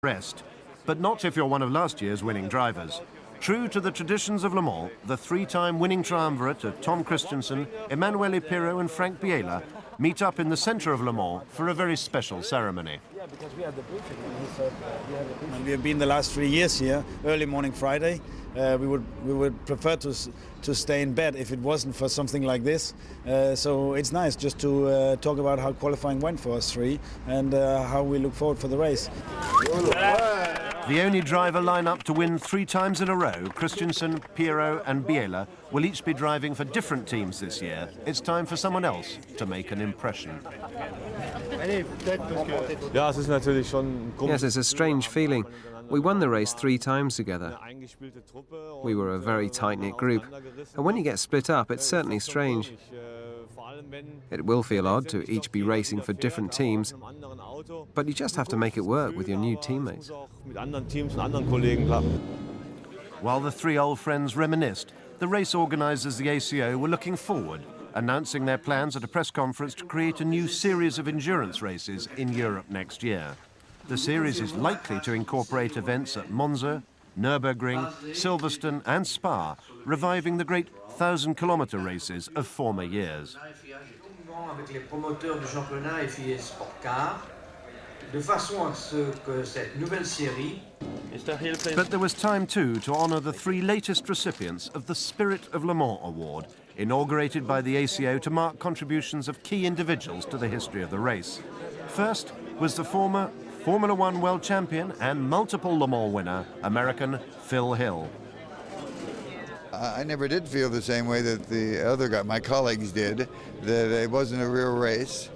rest, but not if you're one of last year's winning drivers. True to the traditions of Le Mans, the three-time winning triumvirate of Tom Kristensen, Emanuele Pirro and Frank Biela meet up in the centre of Le Mans for a very special ceremony. Yeah, because we had the briefing and he said we had the briefing. And we have been the last 3 years here, early morning Friday. We would prefer to stay in bed if it wasn't for something like this. So it's nice just to talk about how qualifying went for us three and how we look forward for the race. The only driver lineup to win 3 times in a row, Kristensen, Pirro and Biela, will each be driving for different teams this year. It's time for someone else to make an impression. Yes, it's a strange feeling. We won the race 3 times together. We were a very tight-knit group, and when you get split up, it's certainly strange. It will feel odd to each be racing for different teams, but you just have to make it work with your new teammates. While the 3 old friends reminisced, the race organisers, the ACO, were looking forward, announcing their plans at a press conference to create a new series of endurance races in Europe next year. The series is likely to incorporate events at Monza, Nürburgring, Silverstone and Spa, reviving the great 1,000-kilometre races of former years. But there was time too to honour the 3 latest recipients of the Spirit of Le Mans Award, inaugurated by the ACO to mark contributions of key individuals to the history of the race. First was the former Formula One world champion and multiple Le Mans winner, American Phil Hill. I never did feel the same way that the other guy, my colleagues did, that it wasn't a real race,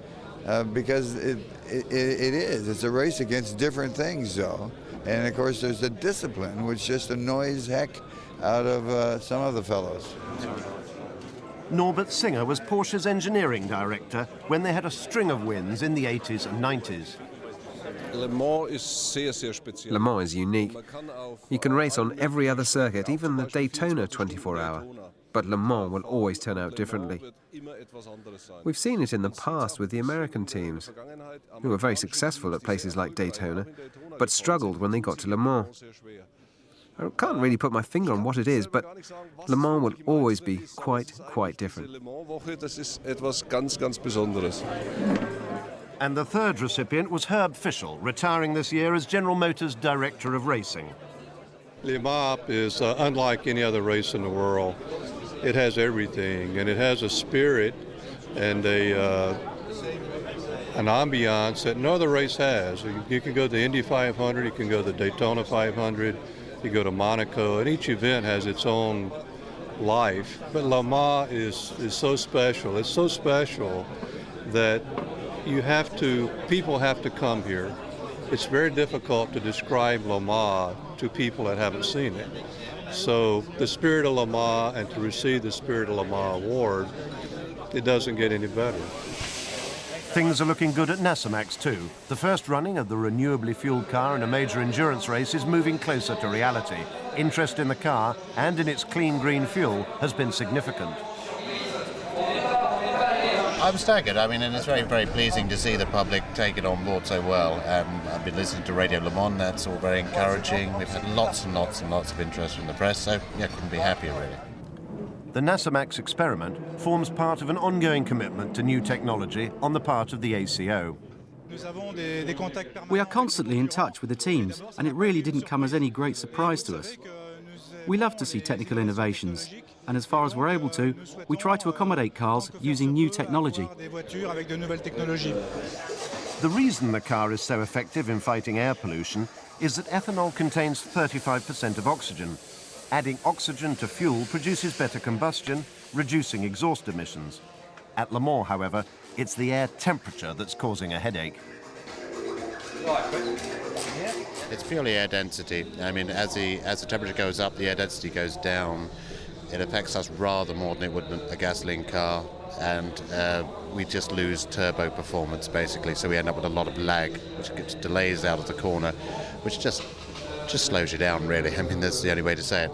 because it is. It's a race against different things, though. And of course, there's a discipline which just annoys heck out of some of the fellows. Norbert Singer was Porsche's engineering director when they had a string of wins in the 80s and 90s. Le Mans is unique. You can race on every other circuit, even the Daytona 24-hour. But Le Mans will always turn out differently. We've seen it in the past with the American teams, who were very successful at places like Daytona, but struggled when they got to Le Mans. I can't really put my finger on what it is, but Le Mans will always be quite different. And the third recipient was Herb Fischel, retiring this year as General Motors Director of Racing. Le Mans is unlike any other race in the world. It has everything, and it has a spirit and an ambiance that no other race has. You can go to the Indy 500, you can go to the Daytona 500, you go to Monaco, and each event has its own life. But Le Mans is so special. It's so special that people have to come here. It's very difficult to describe Le Mans to people that haven't seen it. So the Spirit of Le Mans, and to receive the Spirit of Le Mans award, it doesn't get any better. Things are looking good at Nasomax too. The first running of the renewably fueled car in a major endurance race is moving closer to reality. Interest in the car and in its clean green fuel has been significant. I'm staggered. I mean, and it's very, very pleasing to see the public take it on board so well. I've been listening to Radio Le Mans. That's all very encouraging. We've had lots and lots and lots of interest from the press, so yeah, couldn't be happier, really. The Nasomax experiment forms part of an ongoing commitment to new technology on the part of the ACO. We are constantly in touch with the teams, and it really didn't come as any great surprise to us. We love to see technical innovations, and as far as we're able to, we try to accommodate cars using new technology. The reason the car is so effective in fighting air pollution is that ethanol contains 35% of oxygen. Adding oxygen to fuel produces better combustion, reducing exhaust emissions. At Le Mans, however, it's the air temperature that's causing a headache. It's purely air density. I mean, as the temperature goes up, the air density goes down. It affects us rather more than it would a gasoline car, and we just lose turbo performance, basically. So we end up with a lot of lag, which gets delays out of the corner, which just slows you down, really. I mean, that's the only way to say it.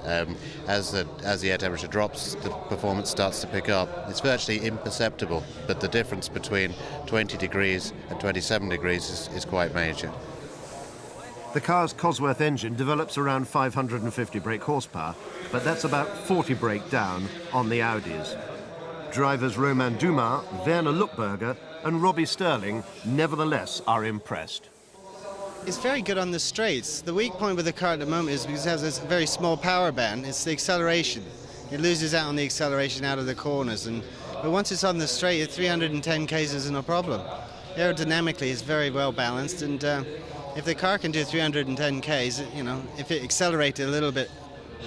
As the air temperature drops, the performance starts to pick up. It's virtually imperceptible, but the difference between 20 degrees and 27 degrees is quite major. The car's Cosworth engine develops around 550 brake horsepower, but that's about 40 brake down on the Audis. Drivers Romain Dumas, Werner Luckberger and Robbie Sterling nevertheless are impressed. It's very good on the straights. The weak point with the car at the moment is because it has a very small power band. It's the acceleration. It loses out on the acceleration out of the corners. But once it's on the straight, at 310 k's isn't a problem. Aerodynamically, it's very well balanced, and if the car can do 310 k's, you know, if it accelerated a little bit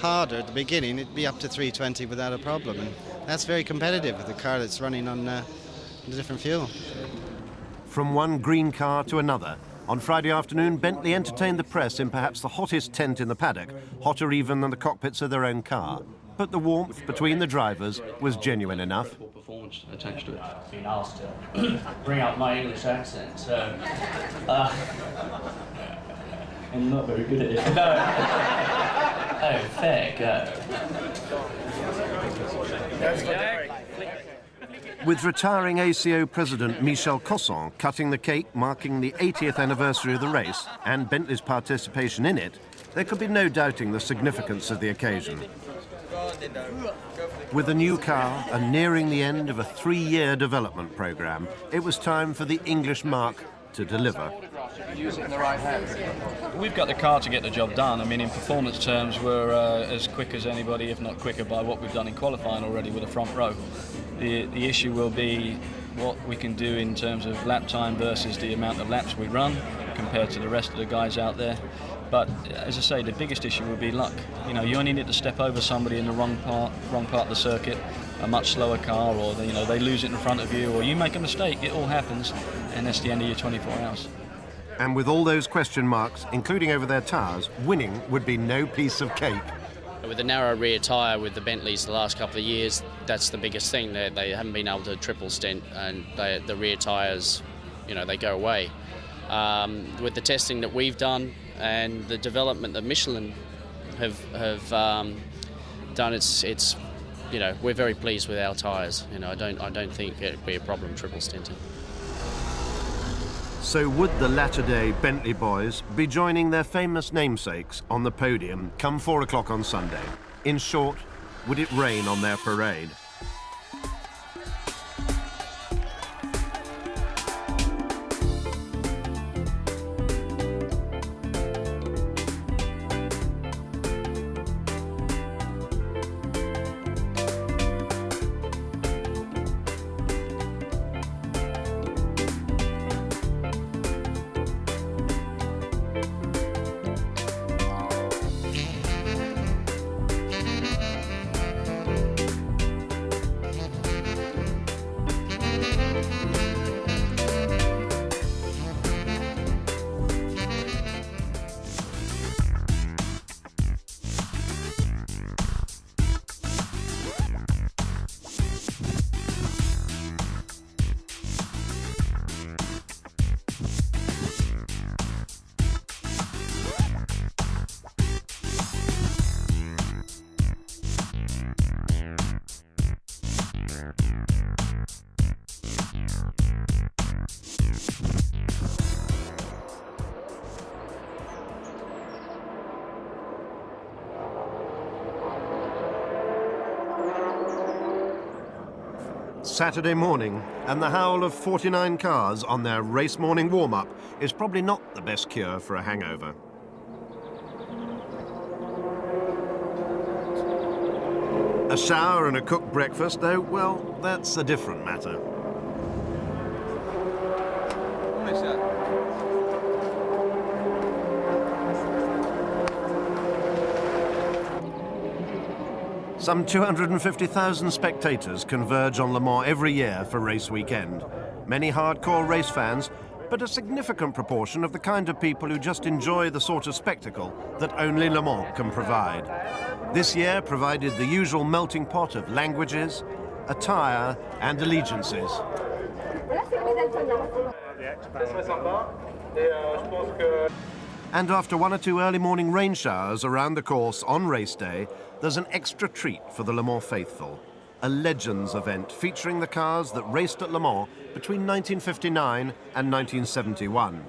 harder at the beginning, it'd be up to 320 without a problem. And that's very competitive with a car that's running on a different fuel. From one green car to another, on Friday afternoon, Bentley entertained the press in perhaps the hottest tent in the paddock, hotter even than the cockpits of their own car. But the warmth between the drivers was genuine enough. Performance attached to it. I've been asked to bring out my English accent, so I'm not very good at it. No. Oh, fair go. With retiring ACO President Michel Cosson cutting the cake marking the 80th anniversary of the race and Bentley's participation in it, there could be no doubting the significance of the occasion. With a new car and nearing the end of a 3-year development programme, it was time for the English marque to deliver. Use it in the right hand. We've got the car to get the job done. I mean, in performance terms, we're as quick as anybody, if not quicker, by what we've done in qualifying already with the front row. The issue will be what we can do in terms of lap time versus the amount of laps we run compared to the rest of the guys out there. But as I say, the biggest issue will be luck. You know, you only need to step over somebody in the wrong part of the circuit, a much slower car, or they lose it in front of you, or you make a mistake. It all happens, and that's the end of your 24 hours. And with all those question marks, including over their tyres, winning would be no piece of cake. With the narrow rear tyre with the Bentleys the last couple of years, that's the biggest thing. They haven't been able to triple stint, and the rear tyres, they go away. With the testing that we've done and the development that Michelin have done, it's we're very pleased with our tyres. I don't think it'd be a problem triple stinting. So would the latter-day Bentley boys be joining their famous namesakes on the podium come 4 o'clock on Sunday? In short, would it rain on their parade? Saturday morning, and the howl of 49 cars on their race morning warm-up is probably not the best cure for a hangover. A shower and a cooked breakfast, though, well, that's a different matter. Some 250,000 spectators converge on Le Mans every year for race weekend. Many hardcore race fans, but a significant proportion of the kind of people who just enjoy the sort of spectacle that only Le Mans can provide. This year provided the usual melting pot of languages, attire and allegiances. And after 1 or 2 early morning rain showers around the course on race day, there's an extra treat for the Le Mans faithful. A Legends event featuring the cars that raced at Le Mans between 1959 and 1971.